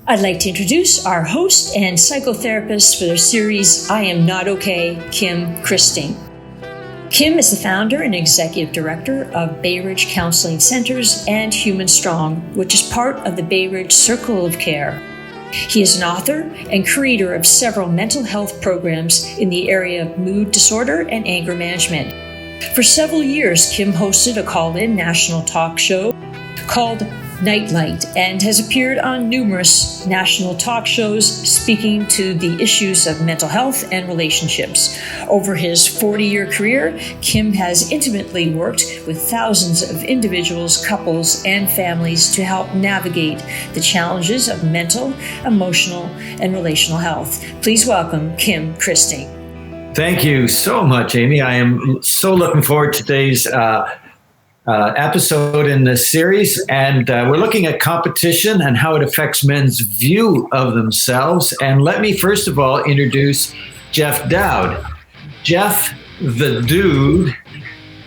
I'd like to introduce our host and psychotherapist for their series, I Am Not Okay, Kim Christing. Kim is the founder and executive director of Bay Ridge Counseling Centers and Human Strong, which is part of the Bay Ridge Circle of Care. He is an author and creator of several mental health programs in the area of mood disorder and anger management. For several years, Kim hosted a call-in national talk show called Nightlight and has appeared on numerous national talk shows speaking to the issues of mental health and relationships. Over his 40-year career, Kim has intimately worked with thousands of individuals, couples, and families to help navigate the challenges of mental, emotional, and relational health. Please welcome Kim Christing. Thank you so much, Amy. I am so looking forward to today's episode in this series, and we're looking at competition and how it affects men's view of themselves. And let me first of all introduce Jeff Dowd. Jeff the Dude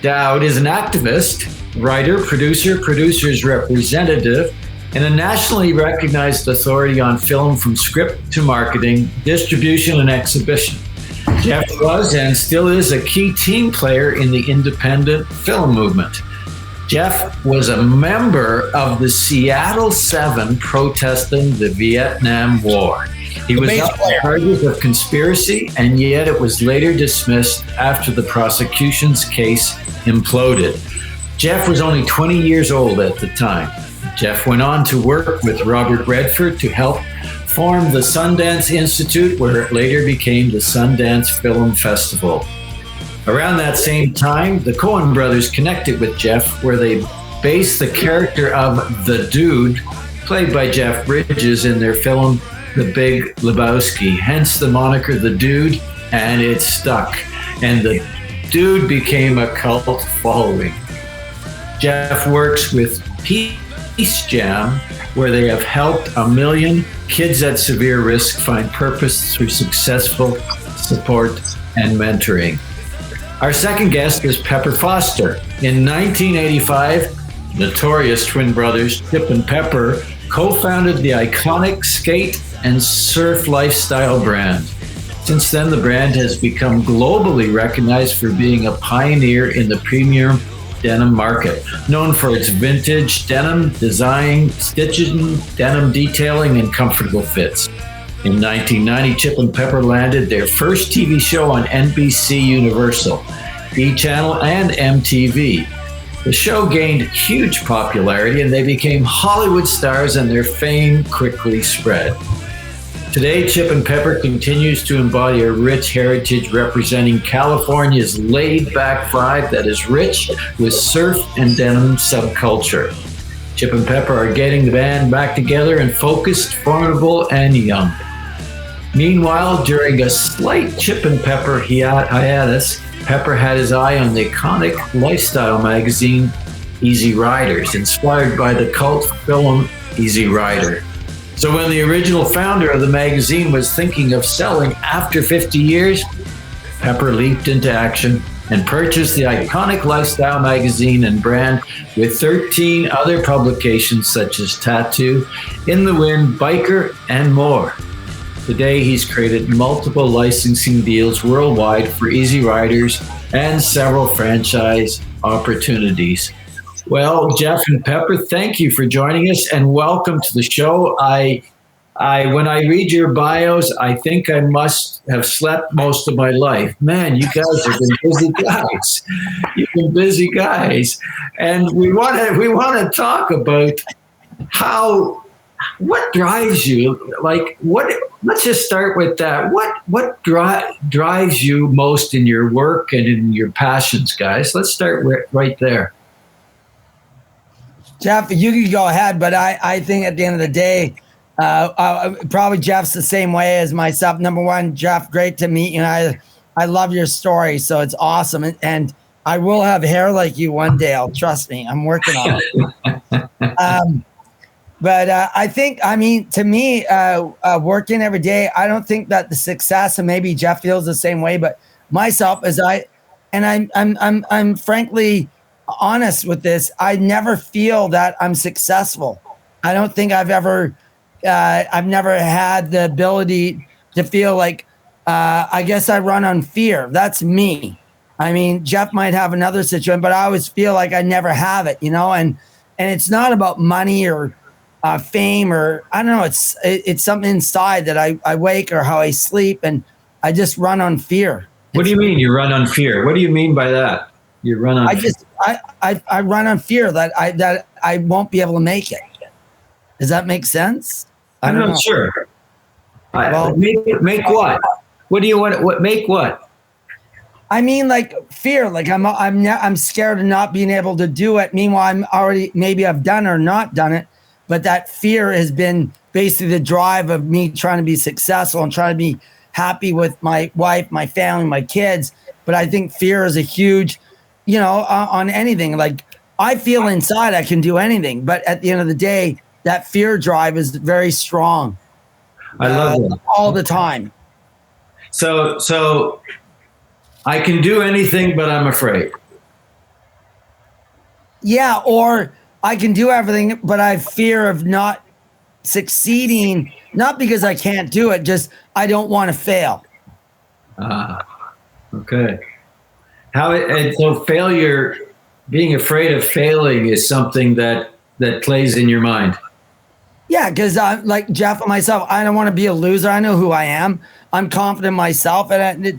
Dowd is an activist, writer, producer's representative, and a nationally recognized authority on film from script to marketing, distribution, and exhibition. Jeff was and still is a key team player in the independent film movement. Jeff was a member of the Seattle 7 protesting the Vietnam War. He was up on charges of conspiracy, and yet it was later dismissed after the prosecution's case imploded. Jeff was only 20 years old at the time. Jeff went on to work with Robert Redford to help form the Sundance Institute, where it later became the Sundance Film Festival. Around that same time, the Coen brothers connected with Jeff, where they based the character of the Dude, played by Jeff Bridges, in their film The Big Lebowski. Hence the moniker The Dude, and it stuck. And the Dude became a cult following. Jeff works with Peace Jam, where they have helped 1 million kids at severe risk find purpose through successful support and mentoring. Our second guest is Pepper Foster. In 1985, notorious twin brothers Chip and Pepper co-founded the iconic skate and surf lifestyle brand. Since then, the brand has become globally recognized for being a pioneer in the premium denim market, known for its vintage denim design, stitching, denim detailing, and comfortable fits. In 1990, Chip and Pepper landed their first TV show on NBC Universal, E! Channel, and MTV. The show gained huge popularity, and they became Hollywood stars, and their fame quickly spread. Today, Chip and Pepper continues to embody a rich heritage representing California's laid-back vibe that is rich with surf and denim subculture. Chip and Pepper are getting the band back together and focused, formidable, and young. Meanwhile, during a slight Chip and Pepper hiatus, Pepper had his eye on the iconic lifestyle magazine Easy Riders, inspired by the cult film Easy Rider. So when the original founder of the magazine was thinking of selling after 50 years, Pepper leaped into action and purchased the iconic lifestyle magazine and brand with 13 other publications such as Tattoo, In the Wind, Biker, and more. Today, he's created multiple licensing deals worldwide for Easy Riders and several franchise opportunities. Well, Jeff and Pepper, thank you for joining us and welcome to the show. When I read your bios, I think I must have slept most of my life. Man, you guys have been busy guys. You've been busy guys, and we want to talk about what drives you. Let's just start with that. What drives you most in your work and in your passions, guys? Let's start right there. Jeff, you can go ahead, but I think at the end of the day, probably Jeff's the same way as myself. Number one, Jeff, great to meet you. And I love your story, so it's awesome. And I will have hair like you one day. Trust me, I'm working on it. But I think, to me, working every day, I don't think that the success, and maybe Jeff feels the same way, but myself, I'm frankly honest with this, I never feel that I'm successful. I don't think I've ever I've never had the ability to feel like, I guess I run on fear. That's me. I mean, Jeff might have another situation, but I always feel like I never have it, and it's not about money or fame, or I don't know. It's something inside that I wake or how I sleep, and I just run on fear. What do you mean you run on fear? What do you mean by that? You run on fear? I run on fear that I won't be able to make it. Does that make sense? I'm not sure. Well, make what? What do you want? What make what? I mean, like fear. Like I'm scared of not being able to do it. Meanwhile, maybe I've done or not done it, but that fear has been basically the drive of me trying to be successful and trying to be happy with my wife, my family, my kids. But I think fear is a huge, on anything. Like I feel inside I can do anything, but at the end of the day, that fear drive is very strong. I love it all the time. So I can do anything, but I'm afraid. Yeah, or I can do everything, but I have fear of not succeeding, not because I can't do it, just I don't want to fail. Okay. And so failure, being afraid of failing is something that plays in your mind. Yeah, because like Jeff and myself, I don't want to be a loser. I know who I am. I'm confident in myself, and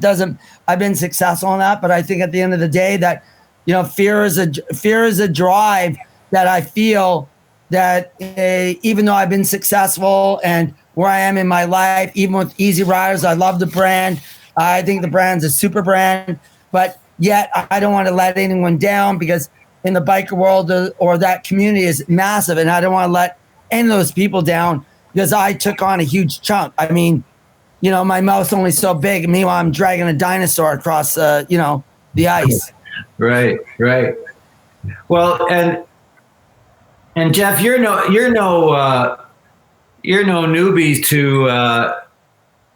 I've been successful in that. But I think at the end of the day that, fear is a drive that I feel that even though I've been successful and where I am in my life, even with Easy Riders, I love the brand. I think the brand's a super brand, but yet I don't want to let anyone down, because in the biker world or that community is massive, and I don't want to let any of those people down because I took on a huge chunk. I mean, my mouth's only so big. Meanwhile, I'm dragging a dinosaur across, the ice. Right. Well, and Jeff, you're no newbie to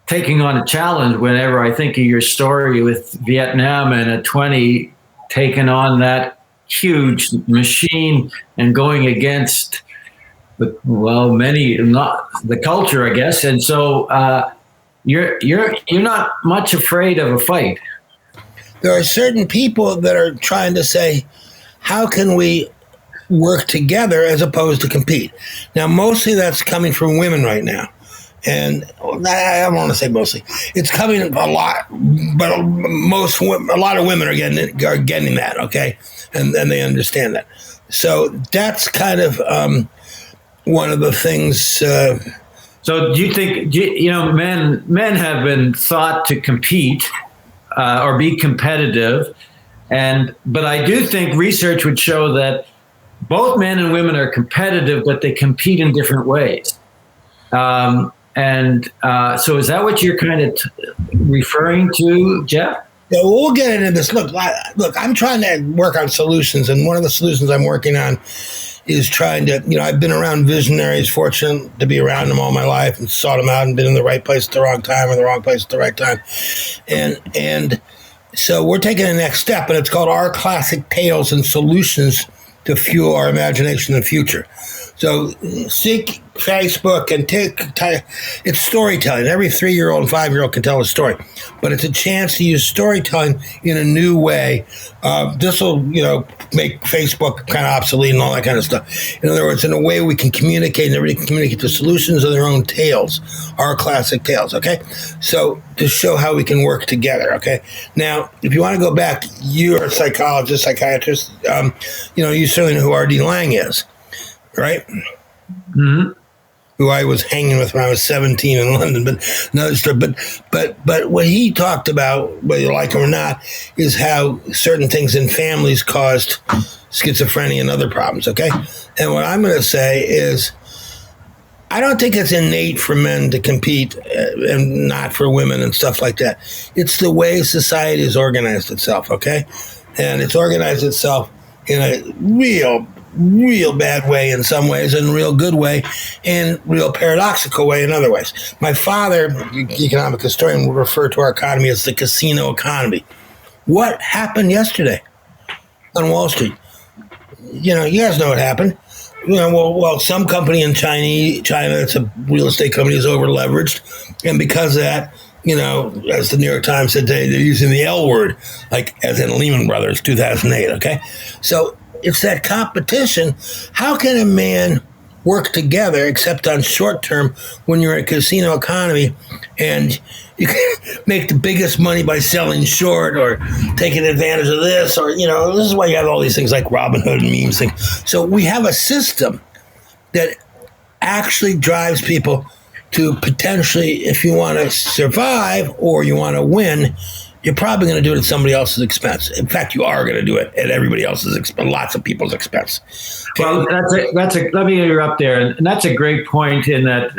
taking on a challenge. Whenever I think of your story with Vietnam and at 20 taking on that huge machine and going against not the culture, I guess. And so you're not much afraid of a fight. There are certain people that are trying to say, how can we work together as opposed to compete? Now, mostly that's coming from women right now. And I don't want to say mostly. It's coming a lot, but a lot of women are getting that, okay? And they understand that. So that's kind of one of the things. So do you think, men have been thought to compete or be competitive, but I do think research would show that both men and women are competitive, but they compete in different ways. So is that what you're kind of referring to, Jeff? Yeah, we'll get into this. Look, I'm trying to work on solutions, and one of the solutions I'm working on is trying to, I've been around visionaries, fortunate to be around them all my life, and sought them out and been in the right place at the wrong time or the wrong place at the right time. And so we're taking the next step, and it's called Our Classic Tales and Solutions to Fuel Our Imagination in the Future. So seek Facebook and it's storytelling. Every 3-year-old and 5-year-old can tell a story, but it's a chance to use storytelling in a new way. This will, make Facebook kind of obsolete and all that kind of stuff. In other words, in a way we can communicate, and everybody can communicate the solutions of their own tales, our classic tales. Okay, so to show how we can work together. Okay, now if you want to go back, you're a psychologist, psychiatrist. You certainly know who R.D. Laing is. Right? Mm-hmm. Who I was hanging with when I was 17 in London, but another story. But what he talked about, whether you like him or not, is how certain things in families caused schizophrenia and other problems. Okay, and what I'm going to say is, I don't think it's innate for men to compete and not for women and stuff like that. It's the way society has organized itself. Okay, and it's organized itself in a real bad way in some ways, and real good way, and real paradoxical way in other ways. My father, economic historian, would refer to our economy as the casino economy. What happened yesterday on Wall Street? You guys know what happened. well, some company in China, it's a real estate company, is over leveraged, and because of that, as the New York Times said today, they're using the L word, like as in Lehman Brothers, 2008. Okay, so it's that competition. How can a man work together except on short term when you're in a casino economy and you can make the biggest money by selling short or taking advantage of this, or this is why you have all these things like Robin Hood and memes thing. So we have a system that actually drives people to potentially, if you want to survive or you want to win, you're probably going to do it at somebody else's expense. In fact, you are going to do it at everybody else's expense, lots of people's expense. Okay? Well, let me interrupt there. And that's a great point in that,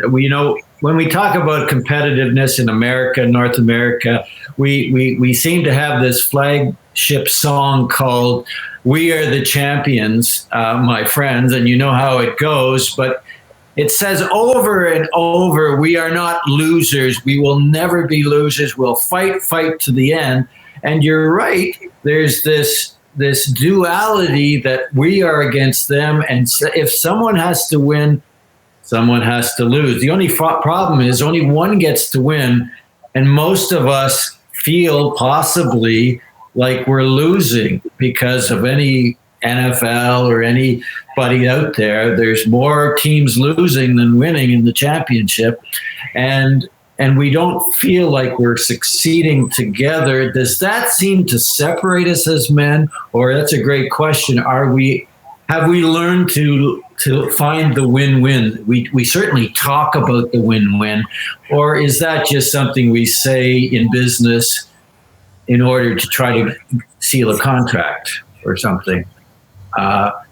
when we talk about competitiveness in America, North America, we seem to have this flagship song called "We Are the Champions," my friends, and you know how it goes, but it says over and over, we are not losers. We will never be losers. We'll fight to the end. And you're right. There's this duality that we are against them. And if someone has to win, someone has to lose. The only problem is only one gets to win. And most of us feel possibly like we're losing because of any NFL or anybody out there. There's more teams losing than winning in the championship, and we don't feel like we're succeeding together. Does that seem to separate us as men? Or that's a great question. Have we learned to find the win-win? We certainly talk about the win-win, or is that just something we say in business in order to try to seal a contract or something?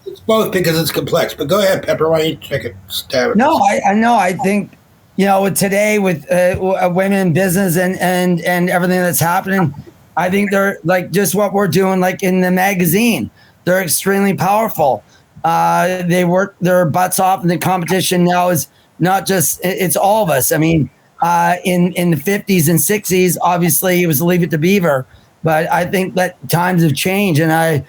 It's both because it's complex. But go ahead, Pepper. Why don't you take a stab at No, I know. I think, today with women in business and everything that's happening, I think they're like just what we're doing, like in the magazine. They're extremely powerful. They work their butts off, and the competition now is not just, it's all of us. I mean, in the 50s and 60s, obviously it was Leave It to Beaver. But I think that times have changed, and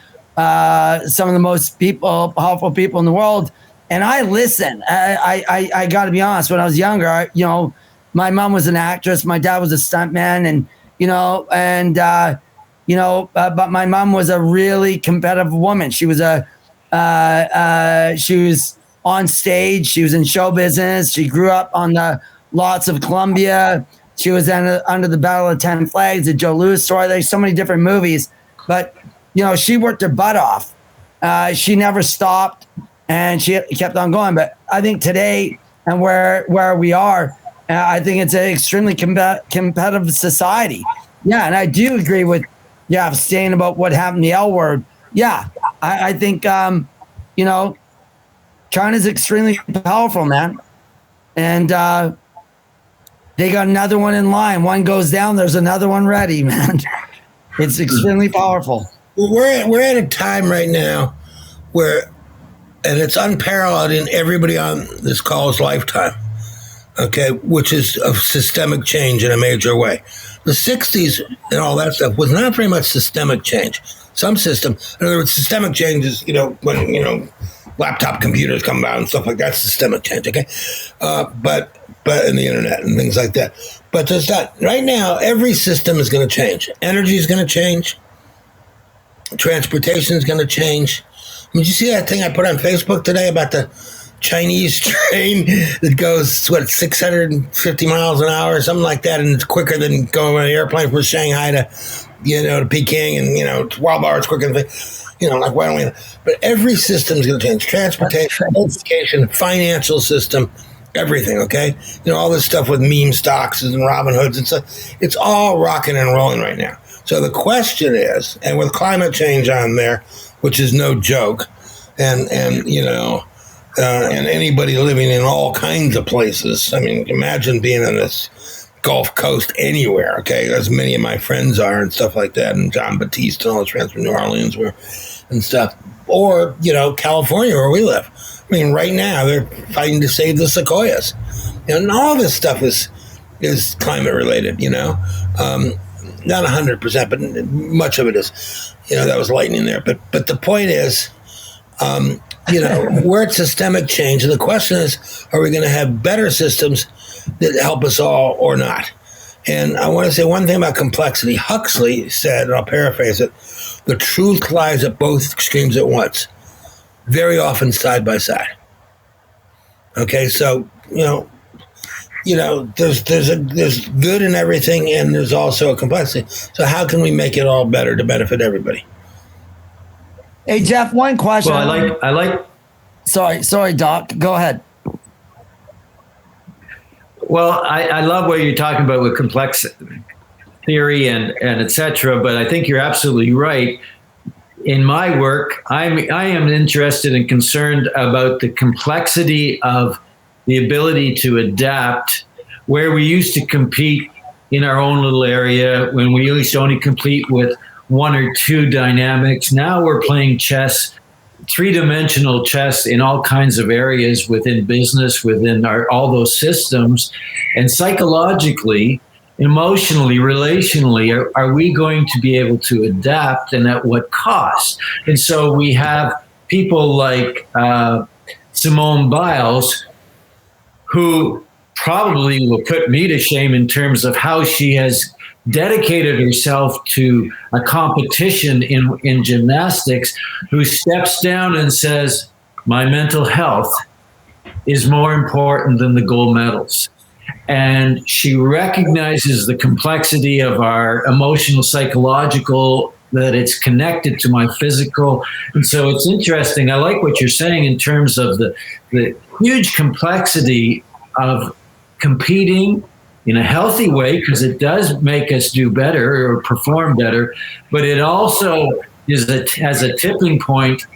some of the most powerful people in the world. And I listen. I got to be honest. When I was younger, my mom was an actress. My dad was a stuntman, but my mom was a really competitive woman. She was she was on stage. She was in show business. She grew up on the lots of Columbia. She was under the Battle of 10 Flags, the Joe Louis story. There's so many different movies, but she worked her butt off. She never stopped, and she kept on going. But I think today and where we are, I think it's an extremely competitive society. Yeah, and I do agree with saying about what happened to the L word. Yeah, I think China's extremely powerful, man, and they got another one in line. One goes down, there's another one ready, man. It's extremely powerful. We're at a time right now where, and it's unparalleled in everybody on this call's lifetime, okay, which is a systemic change in a major way. The 60s and all that stuff was not very much systemic change. Some system, in other words, systemic change is, when, laptop computers come out and stuff like that, systemic change, okay? But in the internet and things like that. But there's not. Right now, every system is going to change. Energy is going to change. Transportation is going to change. Did you see that thing I put on Facebook today about the Chinese train that goes, 650 miles an hour or something like that, and it's quicker than going on an airplane from Shanghai to Peking, and 12 hours quicker than, why don't we? But every system is going to change. Transportation, education, financial system, everything, okay? All this stuff with meme stocks and Robin Hoods, it's all rocking and rolling right now. So the question is, and with climate change on there, which is no joke, and anybody living in all kinds of places. I mean, imagine being on this Gulf Coast anywhere, okay, as many of my friends are and stuff like that, and John Batiste and all his friends from New Orleans and stuff. Or, California where we live. I mean, right now they're fighting to save the sequoias. And all this stuff is climate related, not 100%, but much of it is. That was lightning there. But the point is, we're at systemic change. And the question is, are we going to have better systems that help us all or not? And I want to say one thing about complexity. Huxley said, and I'll paraphrase it, the truth lies at both extremes at once, very often side by side. Okay, so, there's good in everything, and there's also a complexity. So how can we make it all better to benefit everybody? Hey, Jeff, one question. Well, I like. Sorry, Doc. Go ahead. Well, I love what you're talking about with complex theory and et cetera, but I think you're absolutely right. In my work, I am interested and concerned about the complexity of the ability to adapt where we used to compete in our own little area, when we used to only compete with one or two dynamics. Now we're playing chess, three-dimensional chess in all kinds of areas within business, within all those systems. And psychologically, emotionally, relationally, are we going to be able to adapt, and at what cost? And so we have people like Simone Biles, who probably will put me to shame in terms of how she has dedicated herself to a competition in gymnastics, who steps down and says, my mental health is more important than the gold medals. And she recognizes the complexity of our emotional, psychological, that it's connected to my physical. And so it's interesting. I like what you're saying in terms of the huge complexity of competing in a healthy way, because it does make us do better or perform better, but it also has a tipping point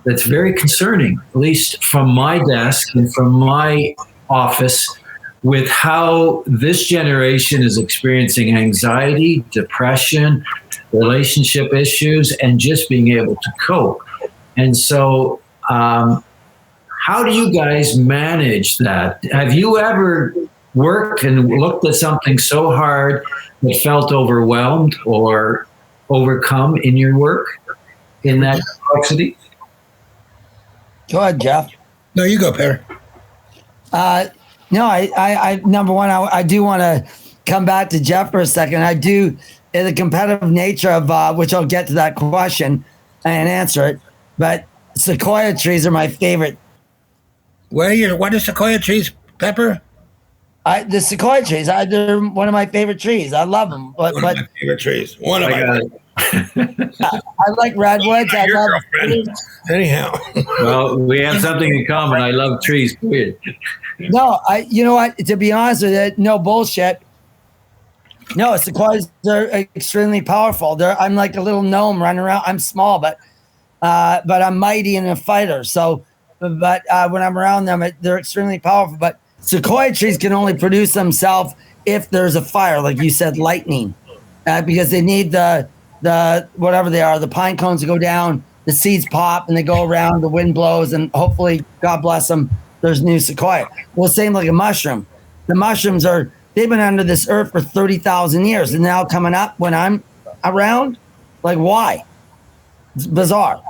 that's very concerning, at least from my desk and from my office, with how this generation is experiencing anxiety, depression, relationship issues, and just being able to cope. And so, how do you guys manage that? Have you ever worked and looked at something so hard that felt overwhelmed or overcome in your work in that complexity? Go ahead, Jeff. No, you go, Perry. No, I number one, I do want to come back to Jeff for a second. I do, in the competitive nature of which I'll get to that question and answer it. But sequoia trees are my favorite. What are sequoia trees, Pepper? The sequoia trees, they're one of my favorite trees. I love them. One of my favorite trees. One of my I like redwoods. I love trees. Anyhow. Well, we have something in common. I love trees. Weird. No, you know what? To be honest with you, no bullshit. No, sequoias are extremely powerful. I'm like a little gnome running around. I'm small, but I'm mighty and a fighter. So, but when I'm around them, they're extremely powerful. But sequoia trees can only produce themselves if there's a fire, like you said, lightning, because they need the whatever they are, the pine cones to go down, the seeds pop, and they go around. The wind blows, and hopefully, God bless them, there's new sequoia. Well, same like a mushroom. The mushrooms they've been under this earth for 30,000 years, and now coming up when I'm around, like why? It's bizarre.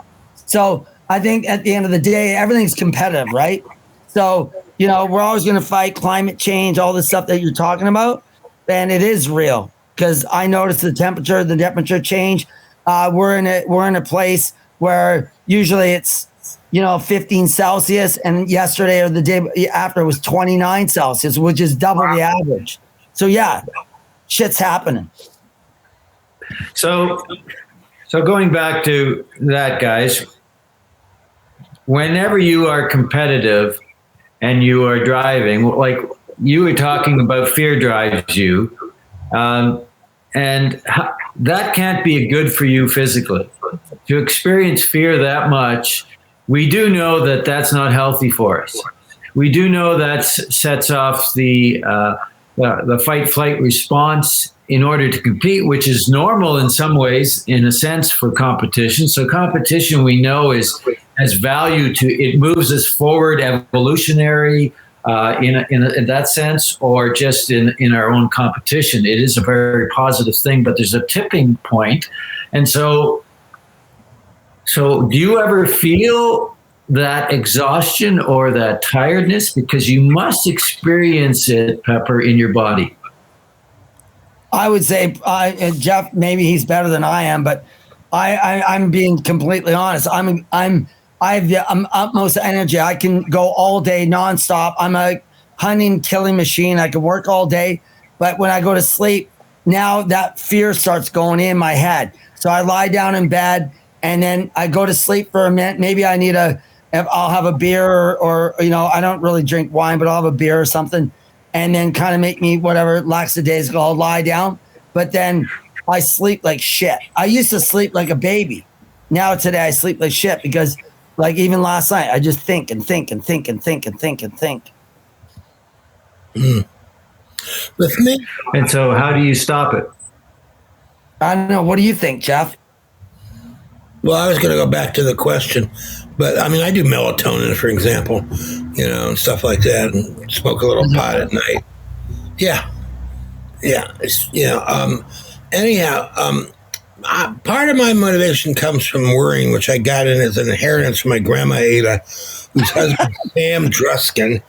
So I think at the end of the day, everything's competitive, right? So, we're always going to fight climate change, all this stuff that you're talking about. And it is real, because I noticed the temperature change. We're in a place where usually it's, 15 Celsius, and yesterday or the day after it was 29 Celsius, which is double the average. So yeah, shit's happening. So going back to that, guys, whenever you are competitive and you are driving, like you were talking about, fear drives you, and that can't be good for you physically. To experience fear that much, we do know that that's not healthy for us. We do know that sets off the fight-flight response in order to compete, which is normal in some ways, in a sense, for competition. So competition, we know, has value to it, moves us forward evolutionary in that sense, or just in our own competition. It is a very positive thing, but there's a tipping point. And so do you ever feel that exhaustion or that tiredness? Because you must experience it, Pepper, in your body. I would say, Jeff, maybe he's better than I am, but I'm being completely honest. I have the utmost energy. I can go all day nonstop. I'm a hunting, killing machine. I can work all day, but when I go to sleep, now that fear starts going in my head. So I lie down in bed and then I go to sleep for a minute. Maybe I'll have a beer or I don't really drink wine, but I'll have a beer or something. And then kind of make me whatever lackadaisical, I'll lie down. But then I sleep like shit. I used to sleep like a baby. Now today I sleep like shit because like even last night, I just think and think and think and think and think and think. With me. And so how do you stop it? I don't know. What do you think, Jeff? Well, I was going to go back to the question, but I mean, I do melatonin, for example, and stuff like that, and smoke a little pot at night. Yeah. Anyhow, part of my motivation comes from worrying, which I got in as an inheritance from my grandma Ada, whose husband Sam Druskin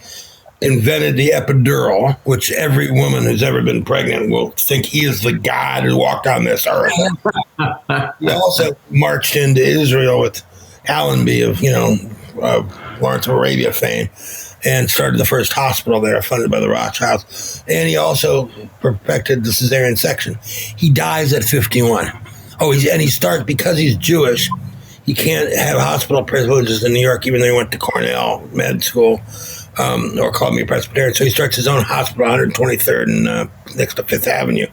invented the epidural, which every woman who's ever been pregnant will think he is the god who walked on this earth. He also marched into Israel with Allenby of, Lawrence of Arabia fame and started the first hospital there funded by the Rothschilds. And he also perfected the cesarean section. He dies at 51. He starts, because he's Jewish, he can't have hospital privileges in New York, even though he went to Cornell Med School. Or Columbia Presbyterian. So he starts his own hospital, 123rd and next to Fifth Avenue,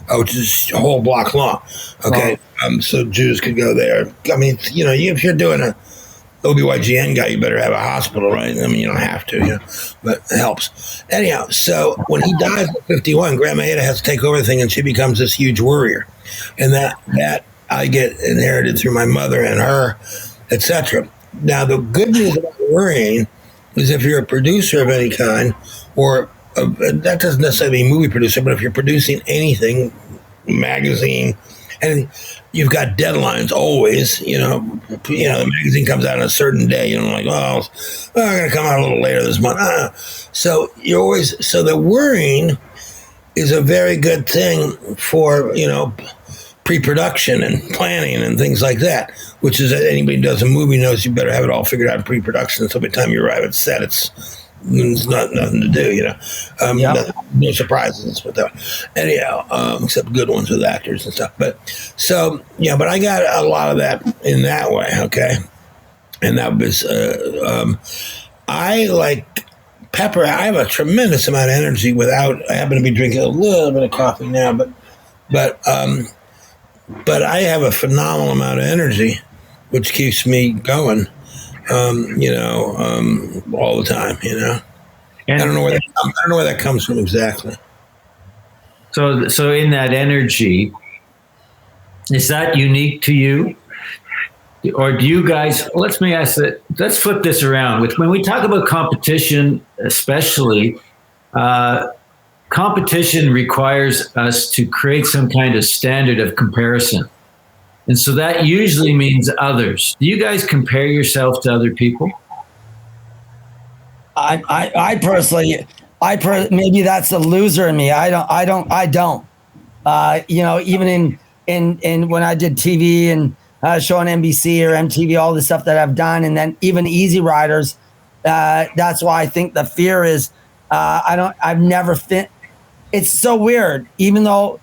which is a whole block long. Okay, so Jews could go there. I mean, if you're doing a OBGYN guy, you better have a hospital, right? I mean, you don't have to, but it helps. Anyhow, so when he dies at 51, Grandma Ada has to take over the thing, and she becomes this huge worrier, and that I get inherited through my mother and her, etc. Now, the good news about worrying is if you're a producer of any kind, or that doesn't necessarily mean movie producer, but if you're producing anything, magazine, and you've got deadlines always, the magazine comes out on a certain day, I'm going to come out a little later this month. So the worrying is a very good thing for, pre-production and planning and things like that, which is that anybody who does a movie knows you better have it all figured out in pre-production. So by the time you arrive at set, it's nothing to do, no surprises with that. Anyhow, except good ones with actors and stuff. But I got a lot of that in that way. Okay. And that was, I like Pepper. I have a tremendous amount of energy I happen to be drinking a little bit of coffee now, but I have a phenomenal amount of energy, which keeps me going, all the time, And I don't know where that comes from exactly. So in that energy, is that unique to you? Or do you guys, let's flip this around. When we talk about competition, especially, competition requires us to create some kind of standard of comparison. And so that usually means others. Do you guys compare yourself to other people? I personally, maybe that's the loser in me. I don't. Even in when I did TV and show on NBC or MTV, all the stuff that I've done, and then even Easy Riders, that's why I think the fear is, I've never fit. It's so weird, even though,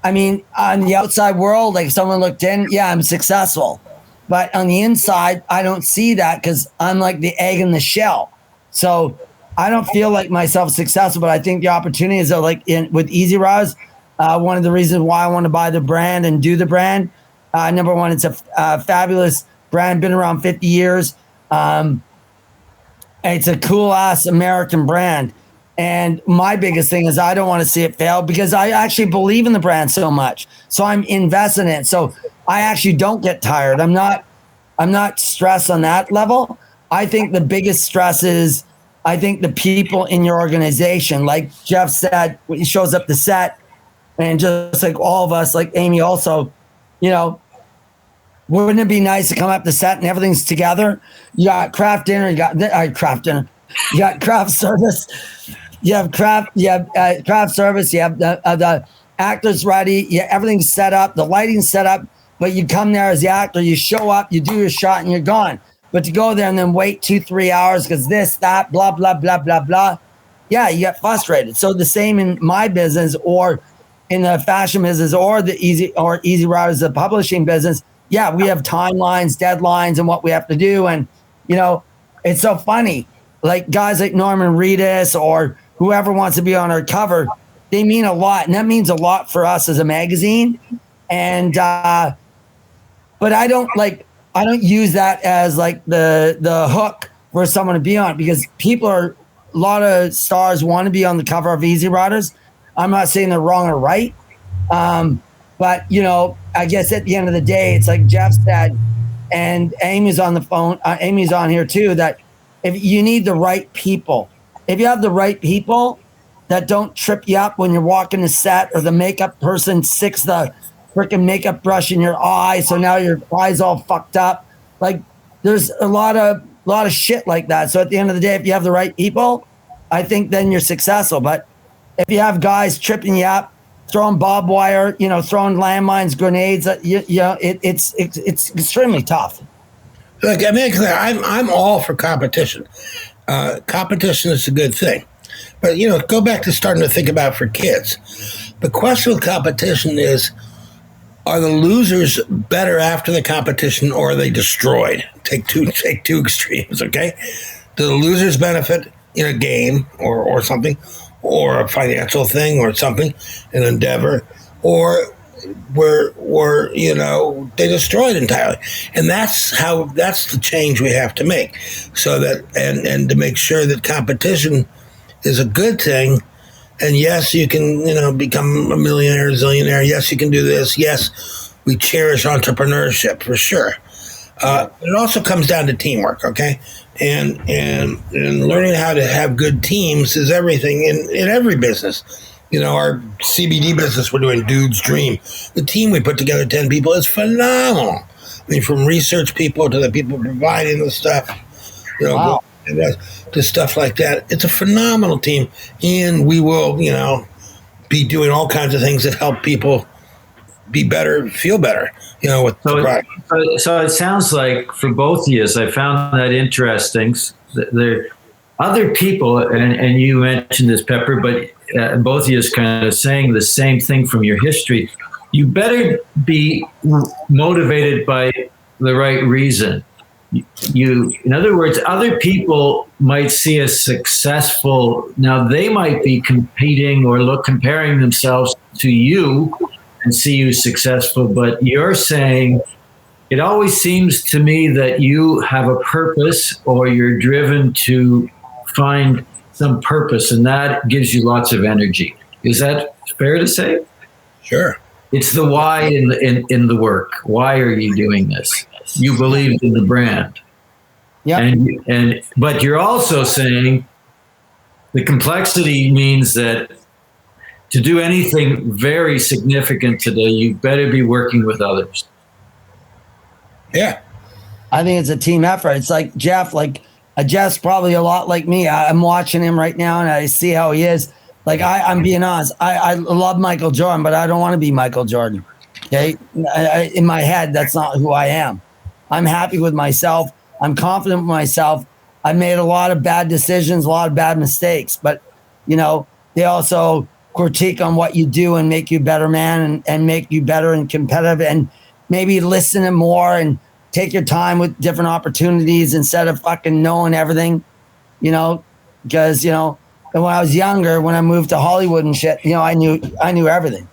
on the outside world, like someone looked in, yeah, I'm successful. But on the inside, I don't see that because I'm like the egg in the shell. So I don't feel like myself successful, but I think the opportunities are like with Easy Riders. One of the reasons why I want to buy the brand and do the brand. Number one, it's a fabulous brand, been around 50 years. It's a cool ass American brand. And my biggest thing is I don't want to see it fail because I actually believe in the brand so much. So I'm invested in it. So I actually don't get tired. I'm not stressed on that level. I think the biggest stress is the people in your organization. Like Jeff said, when he shows up to set, and just like all of us, like Amy also, wouldn't it be nice to come up to set and everything's together? You got craft dinner, you got craft dinner, you got craft service, you have craft service, you have the actors ready, everything's set up, the lighting's set up, but you come there as the actor, you show up, you do your shot, and you're gone. But to go there and then wait 2-3 hours because this, that, blah, blah, blah, blah, blah, yeah, you get frustrated. So the same in my business or in the fashion business or the Easy Riders, the publishing business. Yeah, we have timelines, deadlines, and what we have to do. And, it's so funny. Like guys like Norman Reedus or whoever wants to be on our cover, they mean a lot. And that means a lot for us as a magazine. And, but I don't use that as like the hook for someone to be on, because a lot of stars want to be on the cover of Easy Riders. I'm not saying they're wrong or right. But, I guess at the end of the day, it's like Jeff said, and Amy's on the phone. Amy's on here too, that if you need the right people, if you have the right people that don't trip you up when you're walking the set, or the makeup person sticks the freaking makeup brush in your eye, so now your eye's all fucked up. Like there's a lot of shit like that. So at the end of the day, if you have the right people, I think then you're successful. But if you have guys tripping you up, throwing barbed wire, throwing landmines, grenades, it's extremely tough. Look, I mean, I'm all for competition. Competition is a good thing. But, go back to starting to think about for kids. The question with competition is, are the losers better after the competition, or are they destroyed? Take two extremes, okay? Do the losers benefit in a game or something, or a financial thing or something, an endeavor, or were they destroyed entirely? And that's the change we have to make, so that and to make sure that competition is a good thing. And yes, you can become a millionaire, zillionaire. Yes, you can do this. Yes, we cherish entrepreneurship for sure. It also comes down to teamwork, okay? And learning how to have good teams is everything in every business. Our CBD business, we're doing Dude's Dream. The team we put together, 10 people, is phenomenal. I mean, from research people to the people providing the stuff, wow, to stuff like that. It's a phenomenal team. And we will, be doing all kinds of things that help people be better, feel better, with the product. So it sounds like for both of you, I found that interesting. There are other people, and you mentioned this, Pepper, but both of you is kind of saying the same thing from your history. You better be motivated by the right reason. In other words, other people might see as successful. Now they might be competing or comparing themselves to you and see you successful, but you're saying, it always seems to me that you have a purpose, or you're driven to find some purpose, and that gives you lots of energy. Is that fair to say? Sure. It's the why in the work. Why are you doing this? You believe in the brand. Yeah. But you're also saying the complexity means that to do anything very significant today, you better be working with others. Yeah. I think it's a team effort. It's like Jeff, Jeff's probably a lot like me. I'm watching him right now and I see how he is. Like I'm being honest. I love Michael Jordan, but I don't want to be Michael Jordan. Okay. In my head, that's not who I am. I'm happy with myself. I'm confident with myself. I made a lot of bad decisions, a lot of bad mistakes, but they also critique on what you do and make you a better man and make you better and competitive, and maybe listen to more and take your time with different opportunities instead of fucking knowing everything, because, when I was younger, when I moved to Hollywood and shit, I knew everything.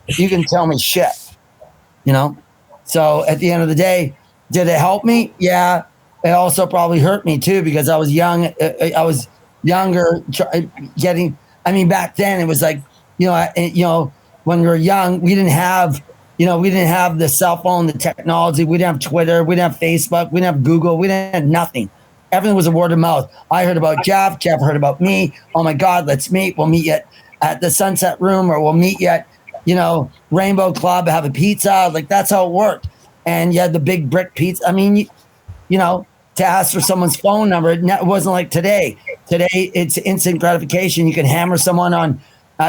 You can tell me shit, So at the end of the day, did it help me? Yeah. It also probably hurt me too, because I was young. I was younger, back then it was like, when we were young, we didn't have the cell phone, the technology. We didn't have Twitter. We didn't have Facebook. We didn't have Google. We didn't have nothing. Everything was a word of mouth. I heard about Jeff. Jeff heard about me. Oh my God, let's meet. We'll meet at the Sunset Room, or we'll meet you at, Rainbow Club, have a pizza. Like that's how it worked. and you had the big brick pizza. I mean, you know, to ask for someone's phone number, it wasn't like today. Today, it's instant gratification. You can hammer someone on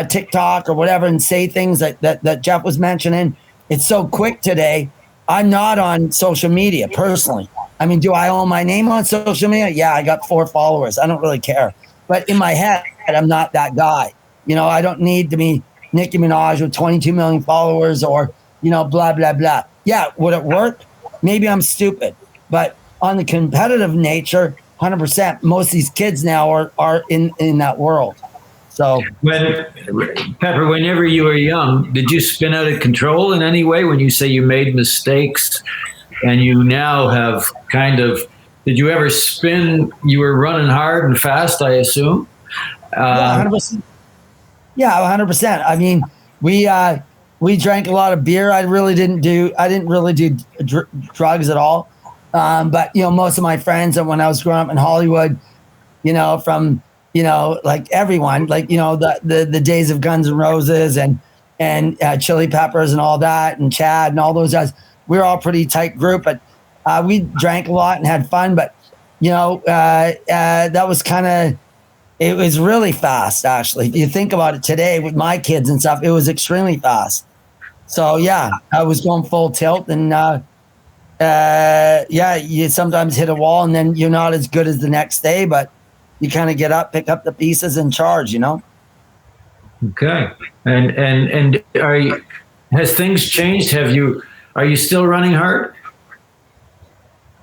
TikTok or whatever and say things that Jeff was mentioning. It's so quick today. I'm not on social media personally. I mean, do I own my name on social media? Yeah, I got 4 followers. I don't really care. But in my head, I'm not that guy. You know, I don't need to be Nicki Minaj with 22 million followers or, you know, blah, blah, blah. Yeah, would it work? Maybe I'm stupid. But on the competitive nature, 100%, most of these kids now are in that world. So, Pepper, whenever you were young, did you spin out of control in any way when you say you made mistakes and you now have kind of, did you ever spin, you were running hard and fast, I assume? Yeah, 100%. Yeah, 100%. I mean, we drank a lot of beer. I didn't really do drugs at all. But, you know, most of my friends, and when I was growing up in Hollywood, you know, from, you know, like everyone, like, you know, the days of Guns N' Roses and Chili Peppers and all that, and Chad and all those guys, we were all pretty tight group, but we drank a lot and had fun. But, you know, that was kind of, it was really fast, actually. If you think about it today with my kids and stuff, it was extremely fast. So, yeah, I was going full tilt, and yeah, you sometimes hit a wall and then you're not as good as the next day, but you kind of get up, pick up the pieces and charge, you know? Okay. And has things changed? Are you still running hard?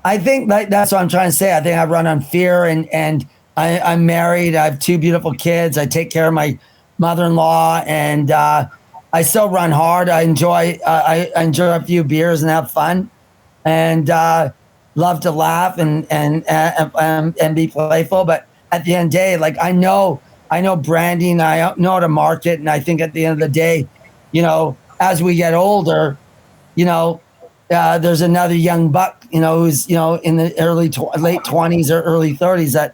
I think that's what I'm trying to say. I think I run on fear, and I'm married. I have 2 beautiful kids. I take care of my mother-in-law, and I still run hard. I enjoy a few beers and have fun, and love to laugh and be playful. But at the end of the day, like I know branding, I know how to market, and I think at the end of the day, you know, as we get older, you know, there's another young buck, you know, who's, you know, in the late 20s or early 30s that,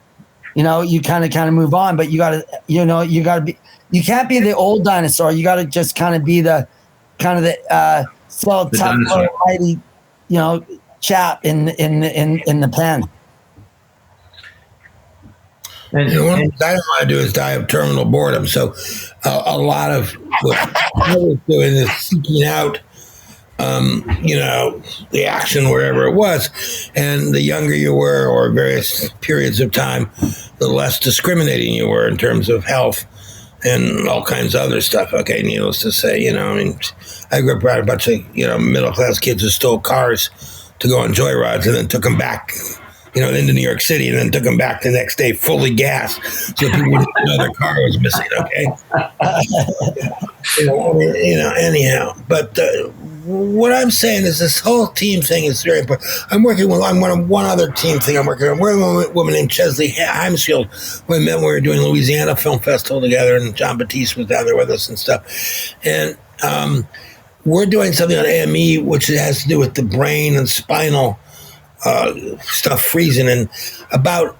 you know, you kind of move on, but you can't be the old dinosaur. You got to just kind of be the slow, tough, mighty, you know, chap in the pen. And you know, one thing I don't want to do is die of terminal boredom. So a lot of what I was doing is seeking out, you know, the action wherever it was. And the younger you were, or various periods of time, the less discriminating you were in terms of health and all kinds of other stuff. Okay, needless to say, you know, I mean, I grew up around a bunch of, you know, middle-class kids who stole cars to go on joyrides and then took them back, you know, into New York City, and then took them back the next day fully gassed, so people wouldn't know their car was missing. Okay, you know, anyhow. But what I'm saying is this whole team thing is very important. I'm working with one other team thing. I'm working with a woman named Chesley Himesfield. We met when we were doing Louisiana Film Festival together, and John Batiste was down there with us and stuff. And we're doing something on AME, which has to do with the brain and spinal stuff freezing, and about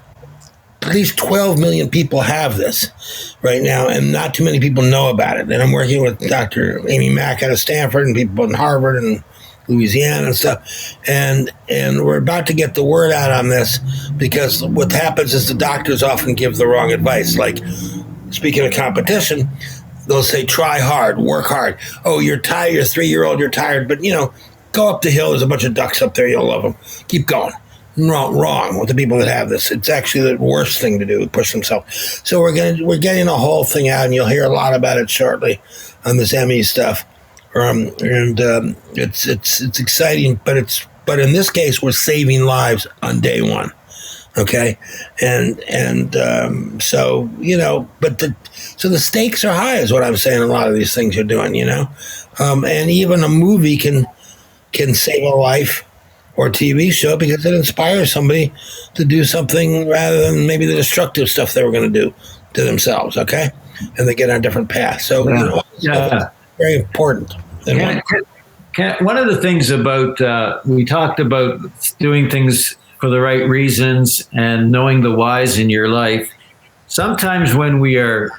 at least 12 million people have this right now, and not too many people know about it. And I'm working with Dr. Amy Mack out of Stanford and people in Harvard and Louisiana and stuff, and we're about to get the word out on this, because what happens is the doctors often give the wrong advice. Like, speaking of competition, they'll say, try hard, work hard. Oh, you're tired, you're a 3-year-old, you're tired, but, you know, go up the hill. There's a bunch of ducks up there. You'll love them. Keep going. Wrong with the people that have this. It's actually the worst thing to do, push themselves. So we're getting the whole thing out, and you'll hear a lot about it shortly on this ME stuff. It's exciting, but in this case, we're saving lives on day one. Okay, and so, you know, so the stakes are high, is what I'm saying. A lot of these things you're doing, you know, and even a movie can save a life, or a TV show, because it inspires somebody to do something rather than maybe the destructive stuff they were going to do to themselves. Okay, and they get on a different path. So you know, it's very important. One of the things about we talked about doing things for the right reasons and knowing the whys in your life. Sometimes when we are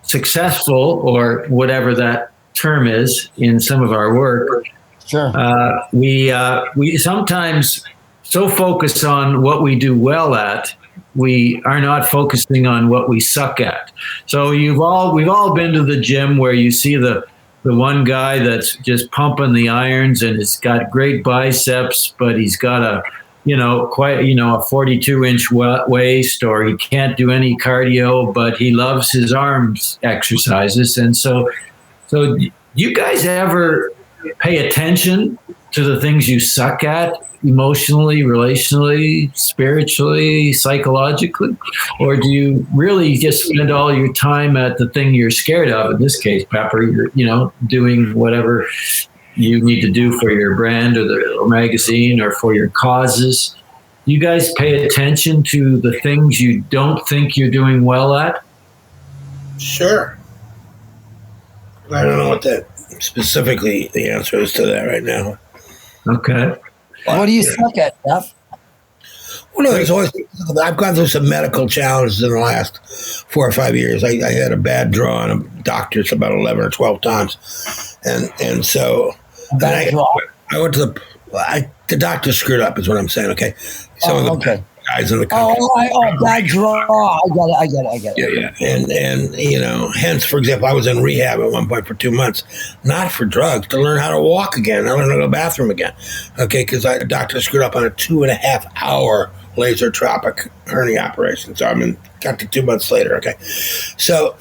successful, or whatever that term is in some of our work, Sure. We sometimes so focus on what we do well at, we are not focusing on what we suck at. So we've all been to the gym where you see the one guy that's just pumping the irons and has got great biceps, but he's got a 42-inch waist, or he can't do any cardio, but he loves his arms exercises. And so you guys ever pay attention to the things you suck at emotionally, relationally, spiritually, psychologically? Or do you really just spend all your time at the thing you're scared of? In this case, Pepper, you're, doing whatever you need to do for your brand or the magazine or for your causes. You guys pay attention to the things you don't think you're doing well at? Sure. I don't know what that specifically the answer is to that right now. Okay. What do you suck at, Jeff? Well, no, there's always. I've gone through some medical challenges in the last 4 or 5 years. I had a bad draw on a doctor's about 11 or 12 times, and so I went to the doctor screwed up. Is what I'm saying. Okay. Some of the guys in the country. Bad draw. I get it. Yeah. And hence, for example, I was in rehab at one point for 2 months, not for drugs, to learn how to walk again. I learned how to go to the bathroom again. Okay, because the doctor screwed up on a 2.5-hour laser tropic hernia operation. So got to 2 months later. Okay, so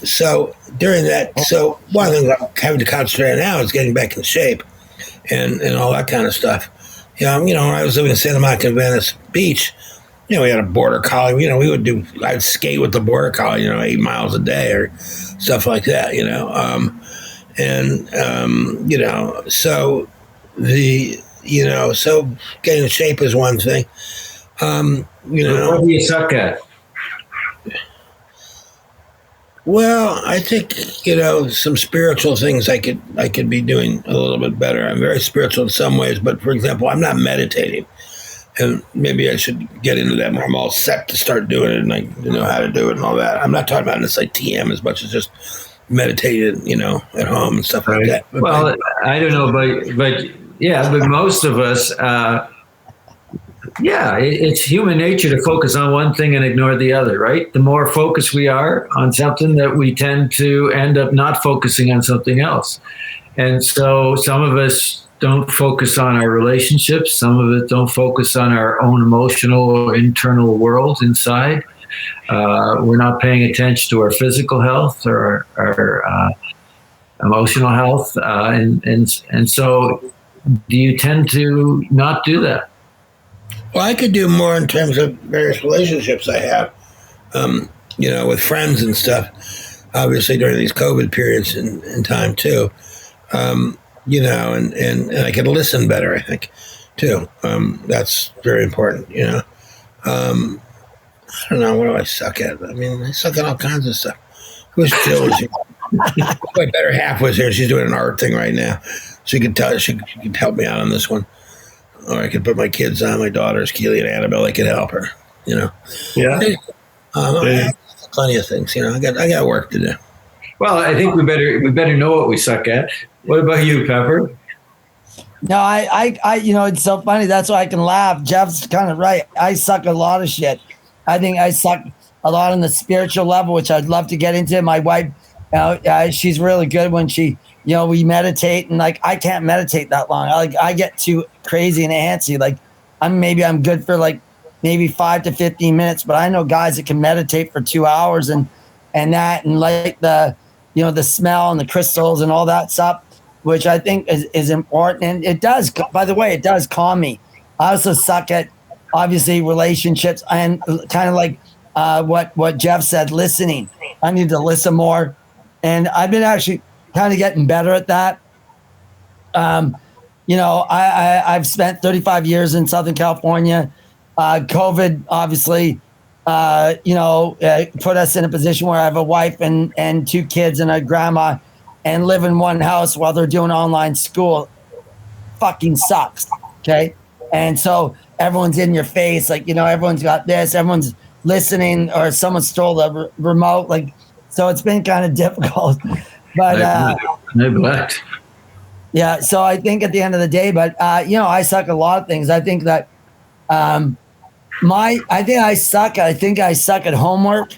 during that, so one of the things I'm having to concentrate on now is getting back in shape, and all that kind of stuff. When I was living in Santa Monica, Venice Beach. We had a border collie. I'd skate with the border collie, 8 miles a day or stuff like that, so so getting in shape is one thing. What do you suck at? Well, I think, some spiritual things I could be doing a little bit better. I'm very spiritual in some ways, but for example, I'm not meditating. And maybe I should get into that more. I'm all set to start doing it, and I know how to do it and all that. I'm not talking about this like TM as much as just meditating, at home and stuff like that. But well, I don't know, but most of us, it's human nature to focus on one thing and ignore the other, right? The more focused we are on something, that we tend to end up not focusing on something else. And so some of us don't focus on our relationships. Some of it don't focus on our own emotional or internal world inside. We're not paying attention to our physical health or our emotional health. And so do you tend to not do that? Well, I could do more in terms of various relationships I have, with friends and stuff, obviously during these COVID periods in time too. And I can listen better, I think, too. That's very important, I don't know, what do I suck at? I suck at all kinds of stuff. I wish Jill was here. My better half was here. She's doing an art thing right now. She could help me out on this one. Or I could put my kids on, my daughters, Keely and Annabelle. I could help her, Yeah. Plenty of things, I got work to do. Well, I think we better know what we suck at. What about you, Pepper? No, I it's so funny. That's why I can laugh. Jeff's kind of right. I suck a lot of shit. I think I suck a lot on the spiritual level, which I'd love to get into. My wife, she's really good when she, we meditate, and I can't meditate that long. I get too crazy and antsy. I'm good for maybe 5 to 15 minutes, but I know guys that can meditate for 2 hours and the the smell and the crystals and all that stuff, which I think is important. And it does, by the way, it does calm me. I also suck at, obviously, relationships, and kind of what Jeff said, listening. I need to listen more. And I've been actually kind of getting better at that. I've spent 35 years in Southern California. COVID, obviously, put us in a position where I have a wife and 2 kids and a grandma, and live in one house while they're doing online school. Fucking sucks. Okay. And so everyone's in your face. Everyone's got this, everyone's listening, or someone stole the remote. So it's been kind of difficult, but neglect. Yeah. So I think at the end of the day, but I suck at a lot of things. I think that I think I suck at homework.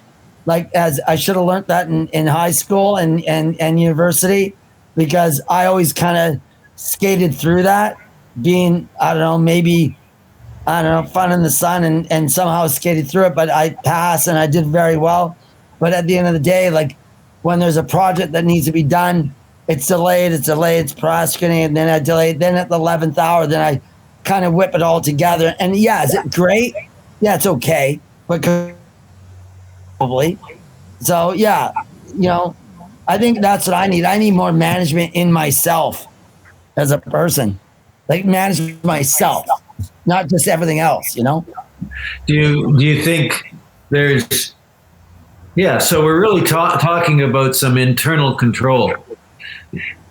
Like, as I should have learned that in high school and university, because I always kind of skated through that, being, I don't know, maybe, I don't know, fun in the sun, and somehow skated through it, but I passed and I did very well. But at the end of the day, like, when there's a project that needs to be done, it's delayed, it's procrastinated, and then I delay. Then at the 11th hour, then I kind of whip it all together. And yeah, is it great? Yeah, it's okay, but probably. So yeah, I think that's what I need. I need more management in myself as a person, like manage myself, not just everything else. Do you think there's? Yeah, so we're really talking about some internal control.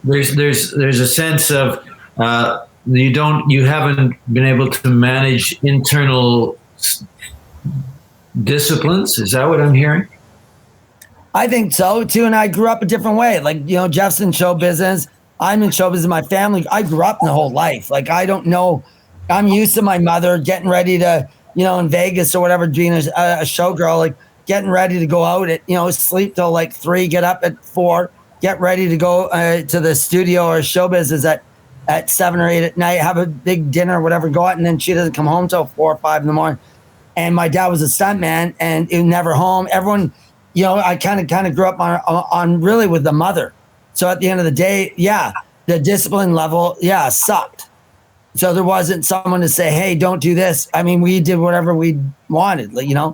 There's a sense of you haven't been able to manage internal disciplines. Is that what I'm hearing? I think so too. And I grew up a different way. Like, Jeff's in show business. I'm in show business. My family, I grew up in the whole life. Like, I don't know. I'm used to my mother getting ready to, in Vegas or whatever, being a showgirl, like getting ready to go out at, sleep till like 3, get up at 4, get ready to go to the studio or show business at 7 or 8 at night, have a big dinner or whatever, go out, and then she doesn't come home till 4 or 5 in the morning. And my dad was a stuntman and he was never home. Everyone, I kind of grew up on really with the mother. So at the end of the day, yeah, the discipline level, yeah, sucked. So there wasn't someone to say, hey, don't do this. I mean, we did whatever we wanted, like, Okay.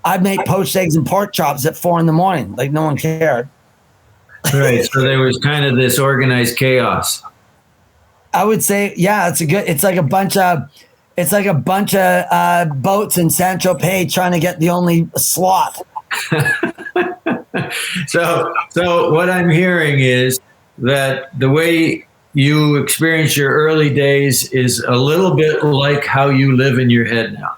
I'd make poached eggs and pork chops at 4 in the morning. Like, no one cared. Right. So there was kind of this organized chaos. I would say, yeah, it's like a bunch of boats in San Tropez trying to get the only slot. So what I'm hearing is that the way you experience your early days is a little bit like how you live in your head now.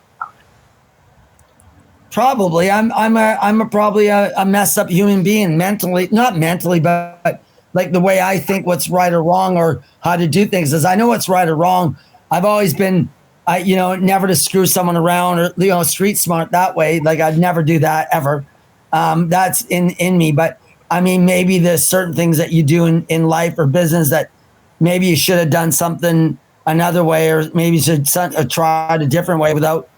Probably. I'm probably a messed up human being mentally, not mentally, but like the way I think what's right or wrong or how to do things is I know what's right or wrong. I've always been, never to screw someone around or, street smart that way. Like, I'd never do that ever. That's in me. But I mean, maybe there's certain things that you do in life or business that maybe you should have done something another way, or maybe you should have tried a different way without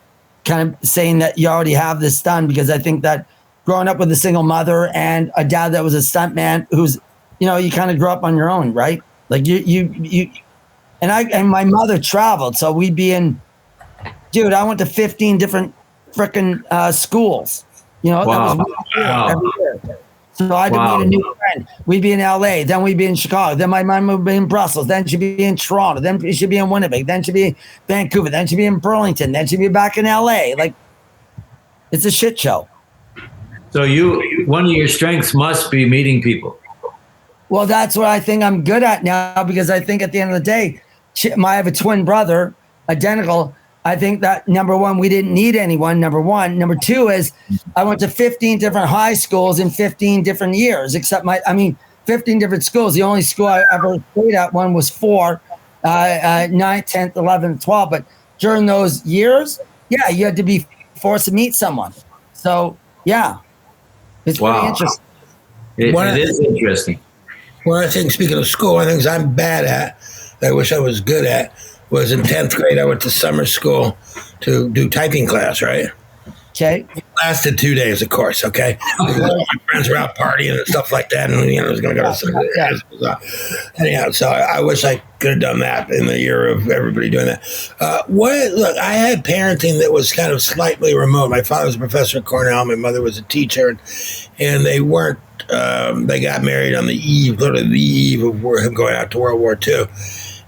kind of saying that you already have this done. Because I think that growing up with a single mother and a dad that was a stuntman who's, you kind of grew up on your own, right? Like you and my mother traveled. So we'd be I went to 15 different frickin' schools, that was every year. So I had to meet a new friend. We'd be in LA, then we'd be in Chicago, then my mom would be in Brussels, then she'd be in Toronto, then she'd be in Winnipeg, then she'd be in Vancouver, then she'd be in Burlington, then she'd be back in LA. Like, it's a shit show. So one of your strengths must be meeting people. Well, that's what I think I'm good at now, because I think at the end of the day, I have a twin brother, identical. I think that, number one, we didn't need anyone, number one. Number two is I went to 15 different high schools in 15 different years, 15 different schools. The only school I ever stayed at, one was 4, 9th, 10th, 11th, 12th. But during those years, yeah, you had to be forced to meet someone. So, yeah, it's pretty interesting. It is interesting. One of the things, speaking of school, one of the things I'm bad at, that I wish I was good at, was in 10th grade, I went to summer school to do typing class, right? Okay. It lasted 2 days, of course, okay? My friends were out partying and stuff like that, and, I was going to go to some... Anyhow, so I wish I could have done that in the year of everybody doing that. Look, I had parenting that was kind of slightly remote. My father was a professor at Cornell. My mother was a teacher, and they weren't... they got married on literally the eve of him going out to World War II.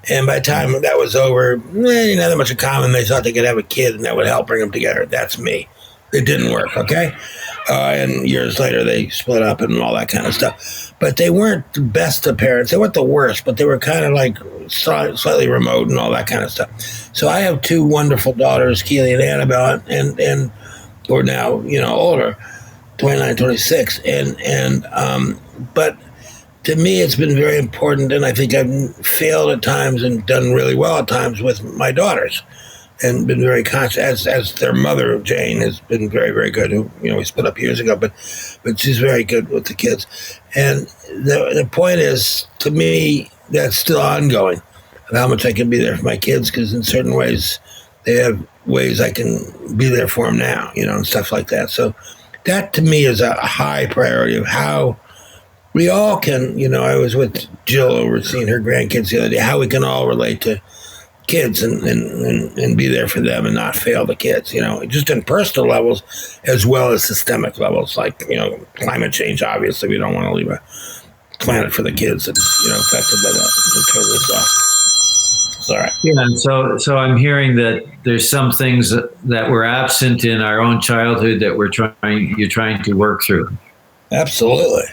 And by the time that was over, didn't have that much in common. They thought they could have a kid and that would help bring them together. That's me. It didn't work, okay? And years later, they split up and all that kind of stuff. But they weren't the best of parents. They weren't the worst, but they were kind of like slightly remote and all that kind of stuff. So I have 2 wonderful daughters, Keely and Annabelle, and who are now, older, 29, 26. But to me, it's been very important, and I think I've failed at times and done really well at times with my daughters, and been very conscious. As their mother, Jane, has been very, very good. Who we split up years ago, but she's very good with the kids. And the point is, to me, that's still ongoing of how much I can be there for my kids, because in certain ways, they have ways I can be there for them now, and stuff like that. So that to me is a high priority of how we all can, I was with Jill overseeing her grandkids the other day, how we can all relate to kids and be there for them and not fail the kids, just in personal levels as well as systemic levels, like, climate change. Obviously, we don't want to leave a planet for the kids that's, affected by that. Sorry. Yeah, so I'm hearing that there's some things that were absent in our own childhood that you're trying to work through. Absolutely.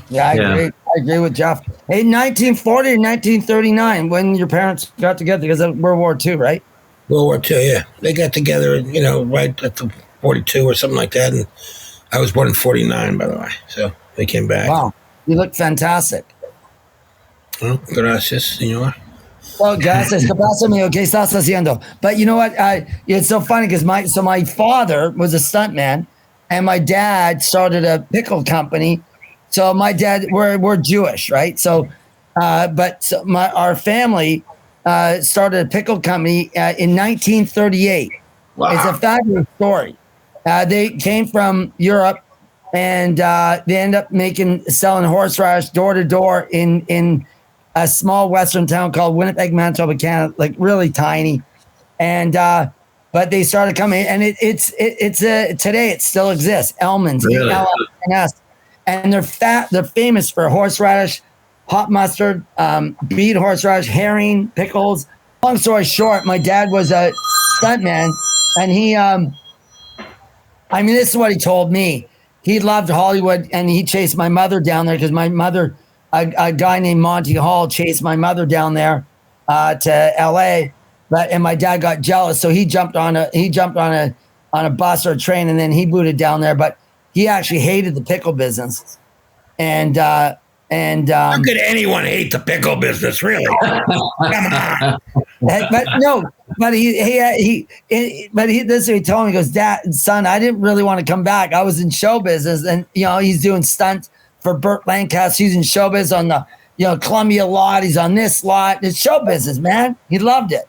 Yeah, I agree with Jeff. Hey, 1940 or 1939, when your parents got together, because of World War II, right? World War II, yeah. They got together, right at the 42 or something like that. And I was born in 49, by the way. So they came back. Wow. You look fantastic. Oh, gracias, señor. Oh, gracias. ¿Qué pasa, amigo? ¿Qué estás haciendo? But you know what? It's so funny because my father was a stuntman, and my dad started a pickle company. So my dad, we're Jewish, right? So, our family started a pickle company in 1938. Wow. It's a fabulous story. They came from Europe, and they end up selling horseradish door to door in a small western town called Winnipeg, Manitoba, Canada, like really tiny. And but they started coming, and it's today it still exists. Elman's, really? E-L-M-N-S. And they're famous for horseradish, hot mustard, beet horseradish, herring, pickles. Long story short, my dad was a stuntman, and he, this is what he told me. He loved Hollywood, and he chased my mother down there because my mother, a guy named Monty Hall, chased my mother down there to L.A. And my dad got jealous, so he jumped on a bus or a train, and then he booted down there. But he actually hated the pickle business, and how could anyone hate the pickle business? Really? Come on. But he this is what he told me. He goes, Dad, son, I didn't really want to come back. I was in show business, and he's doing stunts for Burt Lancaster. He's in show business on the Columbia lot. He's on this lot. It's show business, man. He loved it.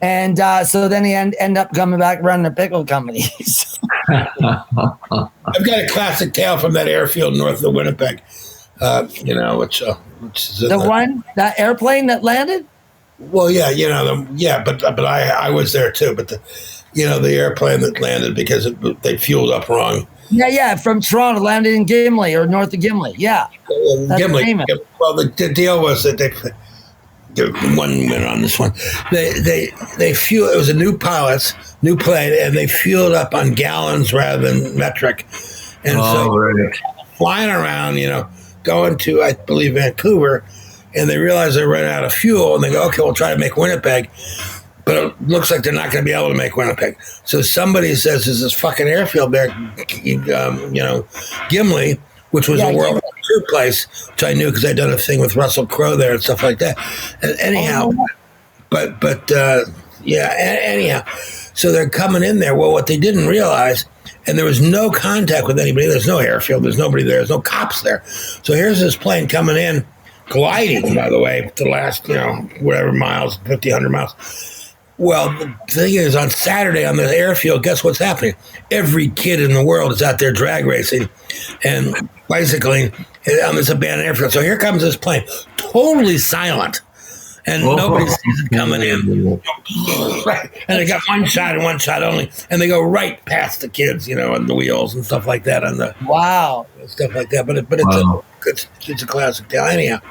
And so then he end up coming back running a pickle company. I've got a classic tale from that airfield north of Winnipeg. Which is that airplane that landed. Well, yeah, but I was there too. But the airplane that landed because they fueled up wrong. Yeah, from Toronto, landed in Gimli or north of Gimli. Yeah, Gimli. Well, the deal was that they. 1 minute on this one. They fuel. It was a new plane, and they fueled up on gallons rather than metric. And flying around, going to, I believe, Vancouver, and they realize they're running out of fuel, and they go, okay, we'll try to make Winnipeg. But it looks like they're not going to be able to make Winnipeg. So somebody says there's this fucking airfield there, Gimli, which was a World War II place, which I knew because I'd done a thing with Russell Crowe there and stuff like that. And anyhow, anyhow, so they're coming in there. Well, what they didn't realize, and there was no contact with anybody. There's no airfield. There's nobody there. There's no cops there. So here's this plane coming in, gliding, by the way, to last, whatever miles, 50, 100 miles. Well, the thing is, on Saturday on the airfield, guess what's happening? Every kid in the world is out there drag racing and bicycling on this abandoned airfield. So here comes this plane, totally silent, and nobody sees it coming in. And they got one shot and one shot only, and they go right past the kids, on the wheels and stuff like that. Stuff like that. But it's a classic tale. Anyhow,